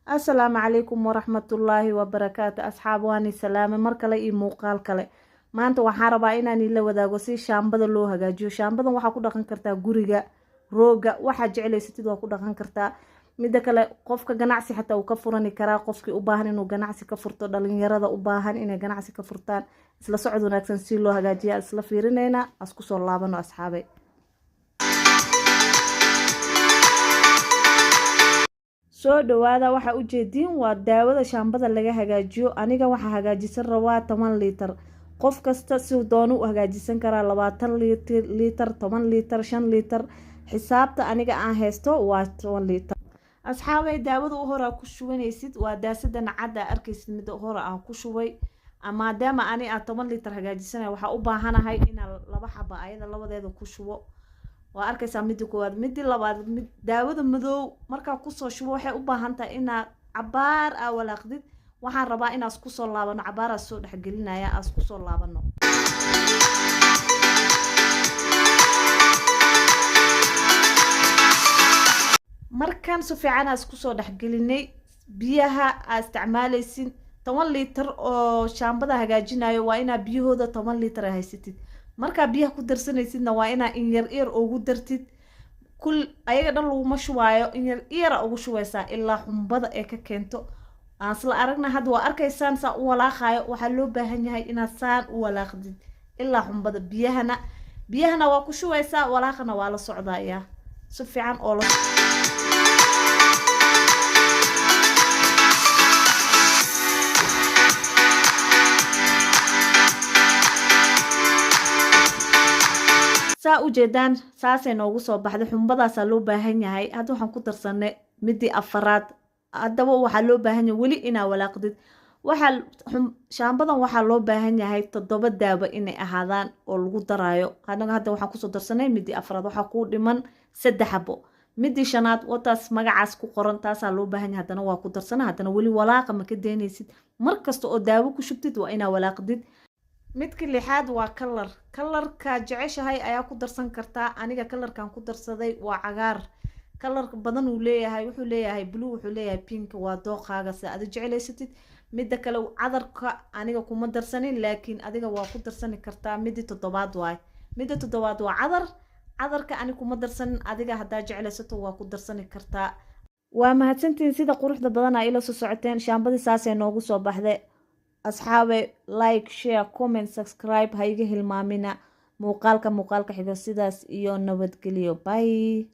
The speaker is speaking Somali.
السلام عليكم ورحمة الله وبركاته أصحاب واني سلامة مركلة إي موقال كله ما أنت وحاربا إنا نيلا وداغو سي شامبدا لو هاجاجيو شامبدا waxa ku dhaqan kartaa guriga rooga waxa jecelaysatid waa ku dhaqan kartaa midda kale qofka ganacsi xataa uu ka furani karaa qofkii u baahan inuu ganacsi ka furto dhalinyarada u baahan inay ganacsi ka furtaan isla socod wanaagsan si loo hagaajiyo isla fiirinayna asku soo laabano asxaabay soo dhawaada waxa u jeedin waa daawada shaambada laga hagaajiyo aniga waxa hagaajisan rabaa 10 litir qof kasta si uu doono u hagaajisan karaa 20 litir 10 litir 5 litir xisaabta aniga aan haysto waa 10 litir asxaabay daawada u hore ku shubanaysid waa daasadan cad arkaysid mid hore aan ku shubay ama maadaama ani 10 litir hagaajisanay waxa u baahanahay in laba xaba ayada labadeeda ku shubo waa arkaysaa midda koowaad midda labaad daawada madow marka ku soo shubo waxay u baahan tahay in cabaar walaaqdid waxaan rabaa in aad ku soo laabano cabaar soo dhaxgelinaya aad ku soo laabano markan si fiican aad ku soo dhaxgelinay biyaha aad isticmaalaysin 10 litir oo shaambada hagaajinayo waa ina biyahooda 10 litir haysatid marka biyaha ku darsanaysidna waa ina in yar ugu dartid kul ayaga dhan lagu mashwaayo in yar ugu shubaysaa ilaa xumbada ee ka keento aan isla aragna hadda waa arkaysaan saa u walaaqayo waxa loo baahan yahay inaad saan u walaaqdid ilaa xumbada biyahana waa ku shubaysaa walaaqana waa la socdaaya si fiican oo la saa u jeedaan saasay noogu soo baxday xumbadaas loo baahan yahay hadda waxaan ku darsanay midii afaraad hadaba waxa loo baahan yahay wali ina walaaqdid waxa shaambadan waxa loo baahan yahay 7 daabo inay ahaadaan oo lagu daraayo hadda waxaan ku soo darsanay midii afaraad waxa ku dhiman 3 xabo midii shanaad wataas magacaas ku qoran taas loo baahan yahay hadana waa ku darsanaa hadana wali walaaqa ma ka deynaysid markasta oo daabo ku shubtid waa ina walaaqdid midka lixaad waa kalarka jeceshahay ayaa ku darsan kartaa aniga kalarkan ku darsaday waa cagaar kalar badan uu leeyahay wuxuu leeyahay blue wuxuu leeyahay pink waa dooqaaga si aad jecelaysatid midda kale cadarka aniga kuma darsanin laakiin adiga waa ku darsani kartaa midda toddobaad waa cadarka aniga kuma darsanin adiga hadaa jecelaysato waa ku darsani kartaa waa mahadsantiin sida quruxda badan ay ila soo socoteen shaambadii saasay noogu soo baxday asxaabe like share comment subscribe ha iga hilmaamina muuqaalka xiga sidaas iyo nabadgelyo bye